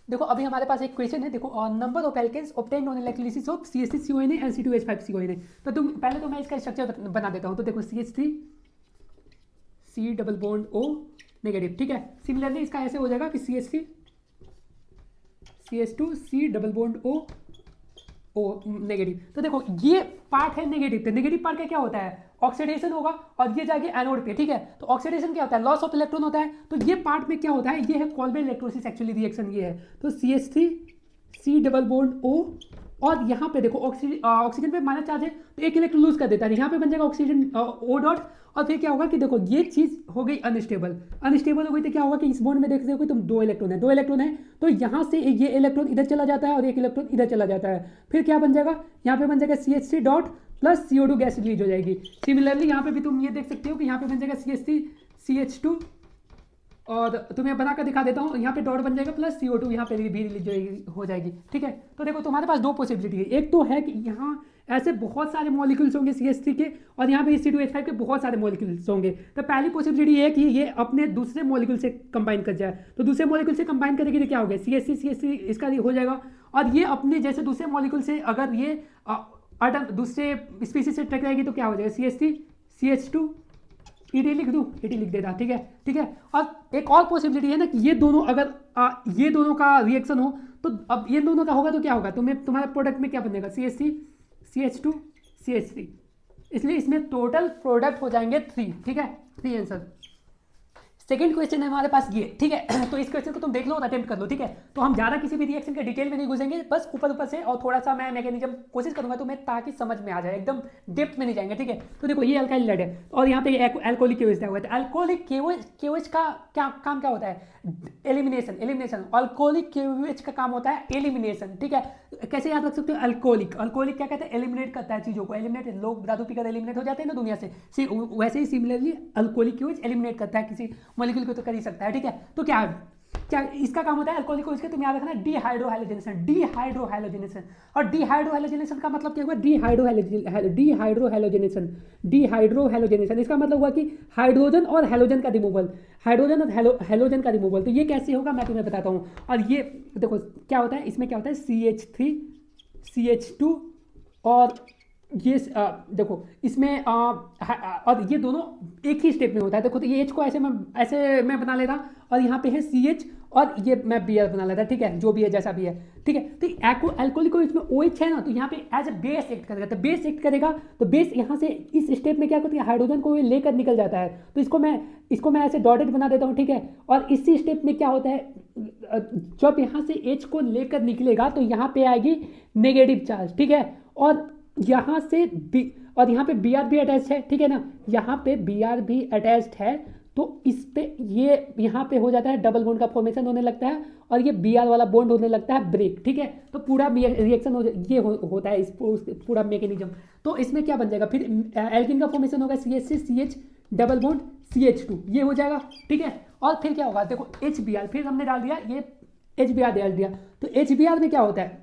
देखो अभी हमारे पास एक क्वेश्चन है, देखो number of alkenes obtained on electrolysis of CH3CONA and C2H5CONA। तो तुम पहले तो मैं इसका स्ट्रक्चर बना देता हूँ। तो देखो CH3 C double bond O negative, ठीक है। सिमिलरली इसका ऐसे हो जाएगा कि CH3 CH2 C double bond O negative. तो देखो ये पार्ट है नेगेटिव, तो नेगेटिव पार्ट का क्या होता है, ऑक्सीडेशन होगा और ये जाके एनोड पे, ठीक है। तो ऑक्सीडेशन क्या होता है, लॉस ऑफ इलेक्ट्रॉन होता है। तो ये पार्ट में क्या होता है, ये है कोल्बे इलेक्ट्रोलिसिस एक्चुअली रिएक्शन ये है। तो CH3 C double bond O और यहाँ पे देखो ऑक्सीजन पे माइनस चार्ज है तो एक इलेक्ट्रॉन लूज कर देता है, यहाँ पे बन जाएगा ऑक्सीजन O डॉट। और फिर क्या होगा कि देखो ये चीज हो गई अनस्टेबल, अनस्टेबल हो गई तो क्या होगा कि इस बॉन्ड में देख रहे हो कि तुम दो इलेक्ट्रॉन है तो यहाँ से ये इलेक्ट्रॉन इधर चला जाता है और एक इलेक्ट्रॉन इधर चला जाता है। फिर क्या बन जाएगा, यहाँ पे बन जाएगा CH3 dot plus CO2 gas release हो जाएगी। सिमिलरली यहाँ पे भी तुम ये देख सकते हो कि यहाँ पे बन जाएगा CH3 CH2 और तुम्हें बना कर दिखा देता हूँ, यहाँ पे डॉट बन जाएगा प्लस CO2 यहाँ पे भी रिलीज हो जाएगी, ठीक है। तो देखो तुम्हारे पास दो पॉसिबिलिटी है, एक तो है कि यहाँ ऐसे बहुत सारे मॉलिक्यूल्स होंगे CH3 के और यहाँ पे C2H5 के बहुत सारे मॉलिक्यूल्स होंगे। तो पहली पॉसिबिलिटी ये है कि ये अपने दूसरे मॉलिक्यूल से कंबाइन कर जाए। तो दूसरे मॉलिक्यूल से कंबाइन करेगी तो क्या हो गया, CH3 इसका हो जाएगा। और ये अपने जैसे दूसरे मॉलिक्यूल से अगर ये दूसरे स्पीसीज से टकराएगी तो क्या हो जाएगा, CH3 CH2 ईडी लिख दूँ, ईडी लिख देता, ठीक है ठीक है। और एक और पॉसिबिलिटी है ना कि ये दोनों अगर ये दोनों का रिएक्शन हो तो अब ये दोनों का होगा तो क्या होगा, तुम्हारे प्रोडक्ट में क्या बनेगा, CH3 CH2 CH3। इसलिए इसमें टोटल प्रोडक्ट हो जाएंगे 3, ठीक है। 3 आंसर। सेकंड क्वेश्चन है हमारे पास ये, ठीक है। तो इस क्वेश्चन को तुम देख लो और अटेम्प्ट कर लो, ठीक है। तो हम ज़्यादा किसी भी रिएक्शन के डिटेल में नहीं घुसेंगे, बस ऊपर ऊपर से और थोड़ा सा मैं मैकेनिज्म कोशिश करूंगा तुम्हें ताकि समझ में आ जाए, एकदम डेप्थ में नहीं जाएंगे, ठीक है। तो देखो ये अल्काइल लेड है और यहाँ पे एल्कोहलिक केओएच दिया हुआ है। अल्कोहलिक केओएच का क्या काम क्या होता है, एलिमिनेशन। अल्कोहलिक केओएच का काम होता है एलिमिनेशन, ठीक है। कैसे याद रख सकते हो, अल्कोहलिक क्या कहते हैं, एलिमिनेट करता है चीज़ों को, एलिमिनेट, लोग दारू पीकर एलिमिनेट हो जाते हैं ना दुनिया से, वैसे ही सिमिलरली अल्कोहलिक केओएच एलिमिनेट करता है किसी मॉलिक्यूल को तो कर ही सकता है, ठीक है। तो क्या इसका काम होता है अल्कोहलिक को, इसके तुम याद रखना डीहाइड्रोहैलोजेनेशन। और डीहाइड्रोहैलोजेनेशन का मतलब क्या हुआ, डीहाइड्रोहैलोजेनेशन इसका मतलब हुआ कि हाइड्रोजन और हैलोजन का रिमूवल, हैलोजन का रिमूवल। तो ये कैसे होगा मैं तुम्हें बताता हूँ। और ये देखो क्या होता है, इसमें क्या होता है CH3 CH2 और ये देखो इसमें और ये दोनों एक ही स्टेप में होता है। देखो तो ये H को ऐसे मैं बना लेता और यहाँ पे है CH और ये मैं Br बना लेता, ठीक है, जो भी है जैसा भी है, ठीक है। तो एल्कोहलिक को इसमें OH है ना, तो यहाँ पे एज ए बेस एक्ट करेगा, तो बेस एक्ट करेगा तो बेस यहाँ से इस स्टेप में क्या करती है, हाइड्रोजन को लेकर निकल जाता है। तो इसको मैं ऐसे डॉटेड बना देता हूँ, ठीक है। और इसी स्टेप में क्या होता है, जब यहाँ से H को लेकर निकलेगा तो यहाँ पे आएगी नेगेटिव चार्ज, ठीक है। और यहाँ से और यहाँ पे Br भी अटैच्ड है, ठीक है ना, यहाँ पे Br भी अटैच्ड है। तो इस पे ये यहाँ पे हो जाता है डबल बॉन्ड का फॉर्मेशन होने लगता है और ये Br वाला बॉन्ड होने लगता है ब्रेक, ठीक है। तो पूरा रिएक्शन होता है इस पूरा मैकेनिज्म। तो इसमें क्या बन जाएगा, फिर एल्किन का फॉर्मेशन होगा CH से CH डबल बॉन्ड CH2, ये हो जाएगा, ठीक है। और फिर क्या होगा, देखो HBr फिर हमने डाल दिया, ये HBr डाल दिया। तो HBr में क्या होता है,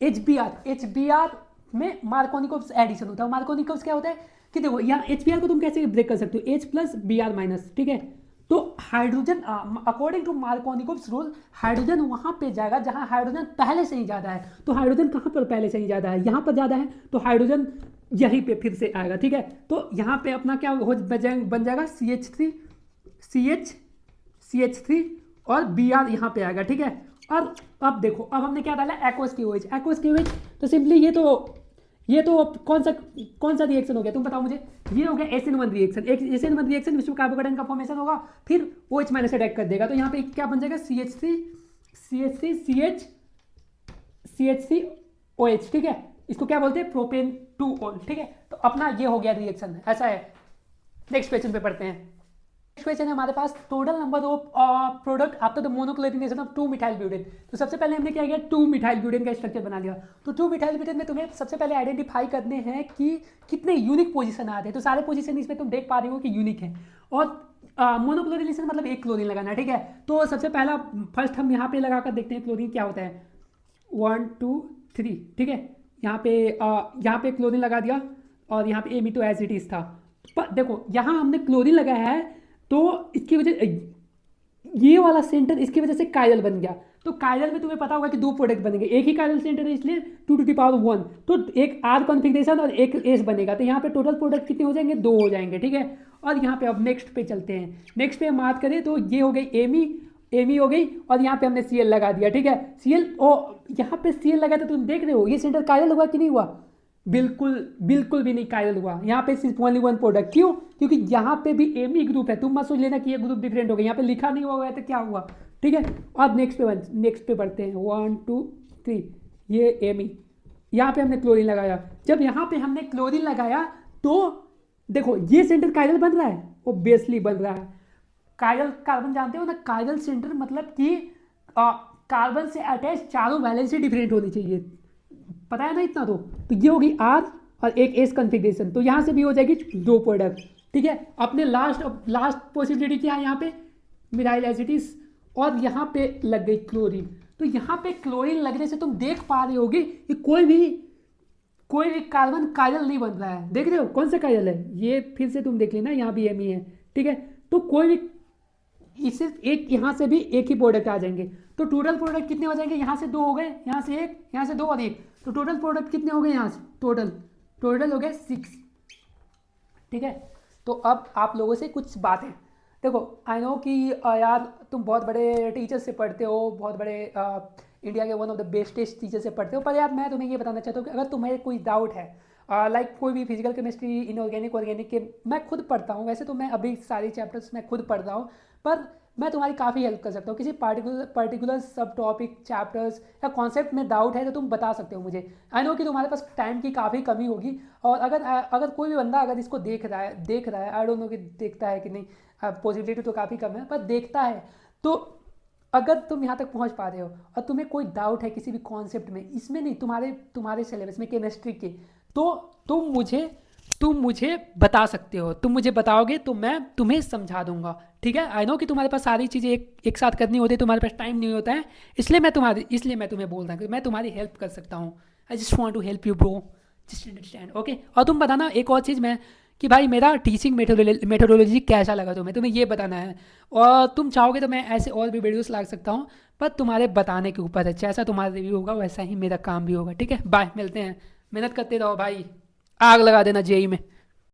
HBr में मार्कोनिकोव्स एडिशन होता है। मार्कोनिकोव्स क्या होता है कि देखो यहाँ HBr को तुम कैसे ब्रेक कर सकते हो, H प्लस Br माइनस, ठीक है। तो hydrogen according to Markovnikov's rule hydrogen वहां पे जाएगा जहां हाइड्रोजन पहले से ही ज्यादा है। तो हाइड्रोजन कहां पर पहले से ही ज्यादा है, यहाँ पर ज्यादा है, तो हाइड्रोजन यहीं पे फिर से आएगा, ठीक है। तो यहाँ पे अपना क्या बन जाएगा CH3 और Br यहाँ पे आएगा, ठीक है। और अब देखो अब हमने क्या डाला, एक्वस KOH। तो सिंपली ये तो कौन सा रिएक्शन हो गया तुम बताओ मुझे, ये हो गया SN1 रिएक्शन। एक SN1 रिएक्शन जिसमें कार्बोकेटाइन का फॉर्मेशन होगा, फिर OH माइनस अटैक कर देगा। तो यहाँ पे क्या बन जाएगा, CH3OH, ठीक है। इसको क्या बोलते हैं, प्रोपेन 2 ठीक है। तो अपना ये हो गया रिएक्शन, ऐसा है। नेक्स्ट क्वेश्चन पे पढ़ते हैं। नेक्स्ट क्वेश्चन है हमारे पास, total number of product after the monochlorination of two methyl butane. तो सबसे पहले हमने क्या किया, 2-मिथाइल ब्यूटेन का स्ट्रक्चर बना लिया। तो 2-मिथाइल ब्यूटेन में तुम्हें सबसे पहले आइडेंटिफाई करने हैं कि कितने यूनिक पोजीशन आते हैं। तो सारे पोजीशन इसमें तुम देख पा रहे हो कि यूनिक है। और मोनोक्लोरिनेशन मतलब एक क्लोरीन लगाना, ठीक है। तो सबसे पहला फर्स्ट हम यहाँ पे लगा कर देखते हैं क्लोरीन क्या होता है, 1 2 3, ठीक है। यहाँ पे क्लोरीन लगा दिया और यहाँ पे एमी तो एज इट इज था। पर देखो यहाँ हमने क्लोरीन लगाया है तो इसकी वजह ये वाला सेंटर इसकी वजह से कायरल बन गया। तो कायरल में तुम्हें पता होगा कि दो प्रोडक्ट बनेंगे, एक ही कायरल सेंटर है इसलिए 2⁻1, तो एक आर कॉन्फ़िगरेशन और एक एस बनेगा। तो यहाँ पे टोटल प्रोडक्ट कितने हो जाएंगे, 2 हो जाएंगे, ठीक है। और यहाँ पे अब नेक्स्ट पे चलते हैं। नेक्स्ट पे हम बात करें तो ये हो गई एमी हो गई, और यहाँ पे हमने सीएल लगा दिया, ठीक है। सीएल ओ यहाँ पे सीएल लगा तो तुम देख रहे हो ये सेंटर कायरल हुआ कि नहीं हुआ, बिल्कुल बिल्कुल भी नहीं कायरल हुआ। यहाँ पे सिर्फ ओनली वन प्रोडक्ट, क्यों, क्योंकि यहाँ पे भी एम ही ग्रुप है। तुम मत सोच लेना कि ये ग्रुप डिफरेंट हो गया, यहाँ पे लिखा नहीं हुआ है तो क्या हुआ, ठीक है। और नेक्स्ट पे बढ़ते हैं, 1 2 3, ये एम ही, यहाँ पे हमने क्लोरीन लगाया। जब यहाँ पे हमने क्लोरीन लगाया तो देखो ये सेंटर कायरल बन रहा है, ओब्वियसली बन रहा है। कायरल कार्बन जानते हो ना, कायरल सेंटर मतलब कि कार्बन से अटैच चारों वैलेंसी डिफरेंट होनी चाहिए, पता है ना इतना। तो ये होगी आर और एक एस कॉन्फ़िगरेशन, तो यहाँ से भी हो जाएगी 2 प्रोडक्ट, ठीक है। अपने लास्ट पॉसिबिलिटी क्या है यहाँ पे, मिथाइल एसिटिस, और यहाँ पे लग गई क्लोरीन। तो यहाँ पे क्लोरीन लगने से तुम देख पा रहे होगे कि कोई भी कार्बन कायरल नहीं बन रहा है। देख रहे हो कौन सा कायरल है, ये फिर से तुम देख लेना, यहाँ भी एम ही है, ठीक है। तो कोई भी इससे एक यहाँ से भी एक ही प्रोडक्ट आ जाएंगे। तो टोटल प्रोडक्ट कितने हो जाएंगे, यहाँ से 2 हो गए, यहाँ से 1, यहाँ से 2 और 1, तो टोटल प्रोडक्ट कितने हो गए यहाँ से, टोटल हो गए 6, ठीक है। तो अब आप लोगों से कुछ बातें, देखो आई नो कि यार तुम बहुत बड़े टीचर से पढ़ते हो, बहुत बड़े इंडिया के one of the bestest teacher से पढ़ते हो, पर यार मैं तुम्हें ये बताना चाहता हूँ कि अगर तुम्हें कोई डाउट है, लाइक कोई भी फिजिकल केमिस्ट्री, इनऑर्गेनिक, ऑर्गेनिक के, मैं खुद पढ़ता हूँ, वैसे तो मैं अभी सारे चैप्टर्स मैं खुद पढ़ रहा हूँ, पर मैं तुम्हारी काफ़ी हेल्प कर सकता हूँ। किसी पर्टिकुलर सब टॉपिक, चैप्टर्स या कॉन्सेप्ट में डाउट है तो तुम बता सकते हो मुझे। आई नो कि तुम्हारे पास टाइम की काफ़ी कमी होगी, और अगर कोई भी बंदा अगर इसको देख रहा है, आई डोंट नो कि देखता है कि नहीं, पॉसिबिलिटी तो काफ़ी कम है, पर देखता है, तो अगर तुम यहाँ तक पहुँच पा रहे हो और तुम्हें कोई डाउट है किसी भी कॉन्सेप्ट में, इसमें नहीं, तुम्हारे सिलेबस में केमिस्ट्री के, तो तुम मुझे बता सकते हो, तुम मुझे बताओगे तो मैं तुम्हें समझा दूंगा, ठीक है। आई नो कि तुम्हारे पास सारी चीज़ें एक साथ करनी होती है, तुम्हारे पास टाइम नहीं होता है, इसलिए मैं तुम्हें बोल रहा हूँ कि मैं तुम्हारी हेल्प कर सकता हूँ। I just want to help you bro, just understand, okay. और तुम बताना एक और चीज़, मैं कि भाई मेरा टीचिंग मेथोडोलॉजी कैसा लगा तुम्हें ये बताना है। और तुम चाहोगे तो मैं ऐसे और भी वीडियोस ला सकता हूँ, पर तुम्हारे बताने के ऊपर है, जैसा तुम्हारा रिव्यू होगा वैसा ही मेरा काम भी होगा, ठीक है। बाय, मिलते हैं, मेहनत करते रहो भाई, आग लगा देना जेई में।